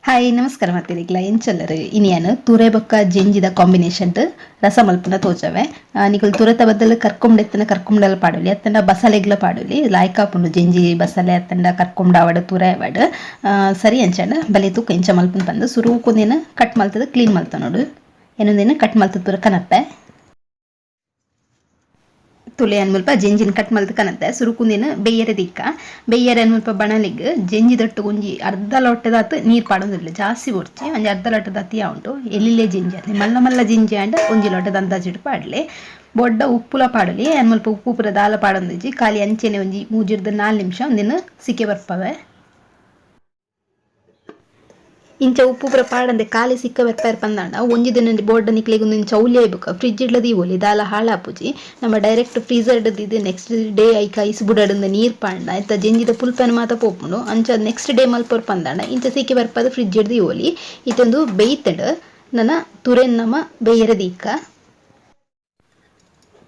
Hi ನಮಸ್ಕಾರ ಮತ್ತಿರಿಗ್ಲ ಎಂಚಲ್ಲರು ಇನಿಯನು ತುರೆ ಬೊಕ್ಕ ಜೆಂಜಿದ combination ರಸ ಮಲ್ಪುನ ತೋಜವೆ ನಿಕುಲು ತುರೆತ ಬದ್ದಲು ಕರ್ಕೊಂಡೆತ್ತನ ಕರ್ಕೊಂಡಲ ಪಾಡೊಲಿ ಅತ್ತಂಡ ಬಸಲೆಗ್ಲ ಪಾಡೊಲಿ ಲಾಯ್ಕಾಪುಂಡು ಜೆಂಜಿ ಬಸಲೆ ಅತ್ತಂಡ ಕರ್ಕೊಂಡ ಅವಡು ತುರೆ ಅವಡು ಸರಿ ಅಂಚಂಡ ಬಲೆ ತೂಕ ಇಂಚ ಮಲ್ಪುನ ಬಂದು ಸುರು ಕುಂದಿನ ಕಟ್ ಮಲ್ತದ ಕ್ಲೀನ್ ಮಲ್ತ ನೋಡು ಏನೊಂದಿನ ಕಟ್ ಮಲ್ತದ ಪೂರ ಕನಪ್ಪೆ ತುಲೆ ಅನ್ಮಲ್ಪ ಜೆಂಜಿನ ಕಟ್ ಮಲ್ತ ಕನತ್ತೆ ಸುರುಕುಂದಿನ ಬೆಯ್ಯರೆ ದಿಕ್ಕ ಬೆಯ್ಯರೆ ಅನ್ಮಲ್ಪ ಬಣಲಿಗ್ ಜೆಂಜಿ ದಟ್ಟು ಒಂಜಿ ಅರ್ಧ ಲೋಟದಾತ್ ನೀರು ಪಾಡೋದಿಲ್ಲ ಜಾಸ್ತಿ ಹೊರ್ಚಿ ಒಂಜಿ ಅರ್ಧ ಲೋಟದ ಅತಿಯ ಉಂಟು ಎಲ್ಲಿಲೇ ಜೆಂಜಿ ಅಲ್ಲಿ ಮಲ್ಲ ಮಲ್ಲ ಜೆಂಜಿ ಅಂಡ್ ಒಂಜಿ ಲೋಟದ ಅಂದಾಜಿಟ್ಟು ಪಾಡಲಿ ಬೊಡ್ಡ ಉಪ್ಪುಲ ಪಾಡಲಿ ಅನ್ಮಲ್ಪ ಉಪ್ಪು ಪೂರ ದಾಲ ಪಾಡೊಂದಿಜ್ಜಿ ಖಾಲಿ ಅಂಚೆನೆ ಒಂಜಿ 3-4 ನಿಮಿಷ ಒಂದಿನ ಸಿಕ್ಕೆ ಬರ್ಪವೆ ಇಂಚ ಉಪ್ಪು ಪೂರ ಪಾಡಂದೆ ಖಾಲಿ ಸಿಕ್ಕ ಬೆರ್ಪಾರ್ ಪಂದಾಂಡ ಒಂಜಿ ದಿನ ಬೋರ್ಡ್ ನಿಕ್ಲೆಗ್ ಒಂದು ಚೌಲಿ ಆಯ್ಬೇಕ ಫ್ರಿಜ್ ಇಡ್ಲದಿ ಓಲಿ ದಾಲ ಹಾಳಾಪುಜಿ ನಮ್ಮ ಡೈರೆಕ್ಟ್ ಫ್ರೀಸರ್ ಇದ್ದು ನೆಕ್ಸ್ಟ್ ಡೇ ಐಕ ಐಸ್ ಬುಡಾಡಿಂದ ನೀರು ಪಾಂಡ ಇಂತ ಜೆಂಜಿದ ಪುಲ್ಪನ್ ಮಾತ ಪೋಪುಂಡು ಅಂಚ ನೆಕ್ಸ್ಟ್ ಡೇ ಮಲ್ಪೋರ್ ಪಂದಾಂಡ ಇಂಚ ಸಿಕ್ಕೆ ಬರ್ಪದ ಫ್ರಿಜ್ ಇಡ್ದು ಓಲಿ ಇತ್ತೊಂದು ಬೇಯ್ತಂಡ ನನ್ನ ತುರೆನ್ ನಮ್ಮ ಬೇಯರ ದೀಕ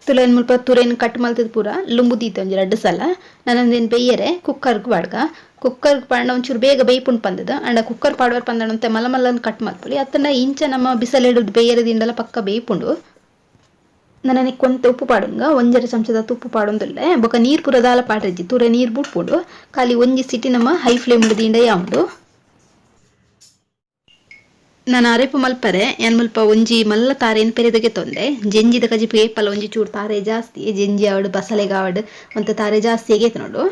ತುಲೆನ್ ಮುಲ್ಪ ತುರೆನ್ ಕಟ್ ಮಲ್ತದ ಪೂರ ಲುಂಬು ದೀತ ಒಂಜಿ 2 ಸಲ ನನ್ನಂದೇನು ಬೇಯರೆ ಕುಕ್ಕರ್ಗೆ ಪಾಡ್ಗ ಕುಕ್ಕರ್ಗೆ ಪಾಂಡ ಒಂಚೂರು ಬೇಗ ಬೇಯ್ಪುಂಡು ಪಂದದ ಅಂಡ ಕುಕ್ಕರ್ ಪಾಡುವರ್ ಪಂದಡಂತೆ ಮಲ್ಲ ಮಲ್ಲನ್ ಕಟ್ ಮಲ್ಪೊಲಿ ಅತ್ತನ ಇಂಚ ನಮ್ಮ ಬಿಸಲೆಡು ಬೇಯರದಿಂದಲ ಪಕ್ಕ ಬೇಯ್ಪುಂಡು ನನಗೆ ಕೊಂತ ಉಪ್ಪು ಪಾಡುಂಗ 1 ಚಮಚದ ಉಪ್ಪು ಪಾಡೊಂದುಲ್ಲೆ ಬೊಕ ನೀರು ಪೂರ ದಾಲ ಪಾಡ್ರಿಜ್ಜಿ ತುರೆ ನೀರು ಬುಡ್ಪುಡು ಖಾಲಿ ಒಂಜಿ ಸಿಟಿ ನಮ್ಮ ಹೈ ಫ್ಲೇಮ್ ಹಿಡ್ದಿಂದ ಯಾವುದು ನಾನು ಅರೆಪು ಮಲ್ಪರೆ ಏನು ಮಲ್ಪ ಒಂಜಿ ಮಲ್ಲ ತಾರೇನು ಪೆರೆದಗೆ ತೊಂದೆ ಜೆಂಜಿದ ಕಜಿಪಿಗೆ ಏಪಲ್ಲ ಒಂಜಿ ಚೂರು ತಾರೆ ಜಾಸ್ತಿ ಜೆಂಜಿ ಆವಡು ಬಸಲೆಗೆ ಆವಡು ಒಂದು ತಾರೆ ಜಾಸ್ತಿ ಆಗೈತೆ ನೋಡು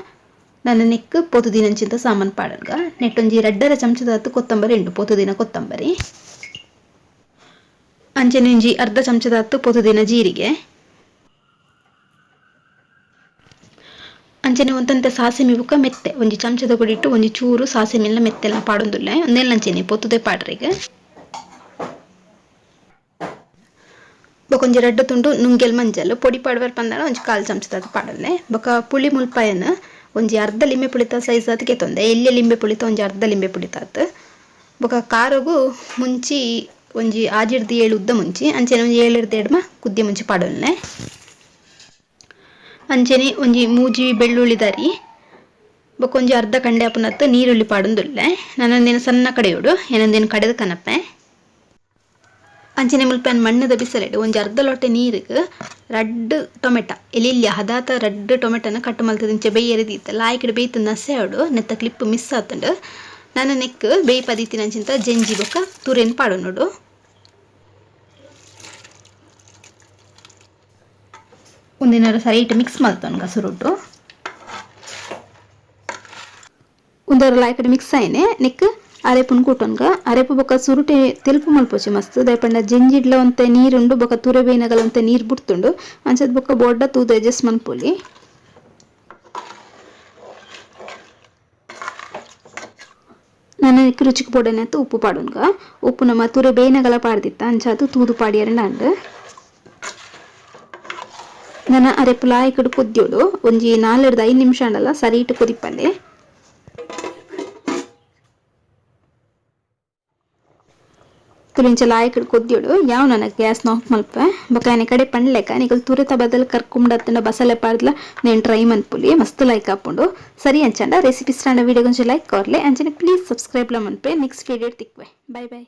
ನನ್ನ ನೆಕ್ ಪೋತು ದಿನಂಚಿಂತ ಸಾಮಾನು ಪಾಡಲ್ಗ ನೆಟ್ಟೊಂಜಿ 2 ಚಮಚದ ಕೊತ್ತಂಬರಿ ಉಂಟು ಪೋತು ದಿನ ಕೊತ್ತಂಬರಿ ಅಂಚೆನೆ ಒಂಜಿ ಅರ್ಧ ಚಮಚದ ಪೋತು ದಿನ ಜೀರಿಗೆ ಅಂಚೆನೆ ಒಂದಂತೆ ಸಾಸಿಮೆ ಬುಕ್ಕ ಮೆತ್ತೆ ಒಂಜಿ ಚಮಚದ ಕೊಡಿಟ್ಟು ಒಂಜಿ ಚೂರು ಸಾಸಿಮೆಲ್ಲ ಮೆತ್ತೆಲ್ಲ ಪಾಡೊಂದುಲ್ಲೆ ಒಂದೆಲ್ಲಂಚೆನೆ ಪೊತ್ತುದೆ ಪಾಡ್ರಿಗೆ ಬೊಕೊಂಜಿ 2 ತುಂಡು ನುಂಗೆಲ್ ಮಂಜಲ್ ಪೊಡಿ ಪಾಡುವರ್ ಪಂದಾಣ ಒಂಜಿ 1/4 ಚಮಚದ ಪಾಡಲ್ಲೆ ಬೊಕ ಪುಳಿ ಮುಲ್ಪಾಯನ ಒಂಜಿ ಅರ್ಧ ಲಿಂಬೆ ಪುಳಿತ ಸೈಜ್ ಅದಕ್ಕೆ ತೊಂದೆ ಎಲ್ಲಿ ಲಿಂಬೆ ಪುಳಿತ ಒಂಜಿ ಅರ್ಧ ಲಿಂಬೆ ಪುಳಿತಾತ್ ಬೊಕ ಕಾರಗು ಮುಂಚಿ ಒಂಜಿ 6-7 ಉದ್ದ ಮುಂಚಿ ಅಂಚೆನೆ ಒಂಜಿ 7-8 ಕುದ್ದಿ ಮುಂಚಿ ಪಾಡೊಲ್ಲೆ ಅಂಚೆನೆ ಒಂಜಿ 3 ಬೆಳ್ಳುಳ್ಳಿ ದರಿ ಬೊಕೊಂಜಿ ಅರ್ಧ ಕಂಡೆ ಅಪನತ್ ನೀರುಳ್ಳಿ ಪಾಡೊಂದುಲ್ಲೆ ನನ್ನಂದೇನು ಸಣ್ಣ ಕಡೆಯೋಡು ಏನಂದೇನು ಕಡೆದ ಕನಪ್ಪೆ ಅಂಚನೆ ಮುಲ್ಪನ್ ಮಣ್ಣದ ಬಿಸಲೆಡು ಒಂಜಿ ಅರ್ಧ ಲೋಟೆ ನೀರಿಗೆ 2 ಟೊಮೆಟ ಎಲಿಲ್ಯ ಹದಾತ 2 ಟೊಮೆಟೊನ ಕಟ್ ಮಲ್ತದ ಇಂಚೆ ಬೇಯರೆ ದೀತ ಲಾಯ್ಕಡೆ ಬೇಯ್ತು ನಸೆ ಅವಡು ನೆತ್ತ ಕ್ಲಿಪ್ ಮಿಸ್ ಆತಂಡು ನನ್ನ ನೆಕ್ ಬೇಯ್ ಪದೀತಿನಂಚಿಂತ ಜೆಂಜಿ ಬೊಕ್ಕ ತುರೇನ್ ಪಾಡು ನೋಡು ಒಂದಿನಾರು ಸರಿಟ್ ಮಿಕ್ಸ್ ಮಲ್ತವನ್ಗ ಸುರುಟು ಒಂದರ ಲಾಯ್ಕಡೆ ಮಿಕ್ಸ್ ಆಯ್ನೆ ನೆಕ್ ಅರೆಪುನ್ ಕೂಟನ್ಗ ಅರೆಪು ಬೊಕ ಸುರುಟೆ ತೆಲುಪು ಮಲ್ಪೋಚಿ ಮಸ್ತ್ ದಯಪಂಡ ಜೆಂಜಿಡ್ಲ ಒಂತೆ ನೀರುಂಡು ಬೊಕ ತುರೆ ಬೇಯ್ನಗಲ ಒಂತೆ ನೀರು ಬುಡ್ತುಂಡು ಅಂಚದ ಬೊಕ ಬೋಡ್ಡ ತೂದು ಅಡ್ಜಸ್ಟ್ ಮನ್ಪೊಲಿ ನನ್ನ ರುಚಿಗೆ ಪೊಡನೆ ಅತ್ತು ಉಪ್ಪು ಪಾಡುನ್ಗ ಉಪ್ಪು ನಮ್ಮ ತುರೆ ಬೇಯ್ನಗಲ ಪಾಡ್ದಿತ್ತ ಅಂಚಾದು ತೂದು ಪಾಡಿಯರಂಡ ನನ್ನ ಅರೆಪು ಲಾಯ್ಕಡು ಕುದ್ಯೋಡು ಒಂಜಿ 4-5 ನಿಮಿಷ ಅಂಡಲ್ಲ ಸರಿಟ್ ಕುದಿಪ್ಪಲ್ಲಿ ತುಲಿಂಚ ಲಾಯ್ಕಡ್ ಕೊದ್ಯೋಡು ಯಾವ ನನ್ನ ಗ್ಯಾಸ್ ಆಫ್ ಮಲ್ಪ ಬೊಕ ಕಡೆ ಪಂಡ್ಲೆಕ್ಕ ನಿಕಲ್ ತುರೆತ ಬದಲು ಕರ್ಕೊಂಡತ್ತಂಡ ಬಸಲೆ ಪಾಡ್ಲ నేను ಟ್ರೈ ಮನ್ಪುಲಿ ಮಸ್ತ್ ಲೈಕ್ ಆಪುಂಡು ಸರಿ ಅಂಚಂಡ ರೆಸಿಪಿ ಸ್ಟಾಂಡ ವಿಡಿಯೋ ಗೊಂಚ ಲೈಕ್ ಕೊರ್ಲೆ ಅಂಚನೆ ಪ್ಲೀಸ್ ಸಬ್ಸ್ಕ್ರೈಬ್ ಲ ಮನ್ಪೆ ನೆಕ್ಸ್ಟ್ ವಿಡಿಯೋ ತಿಕ್ವೆ ಬೈ ಬೈ.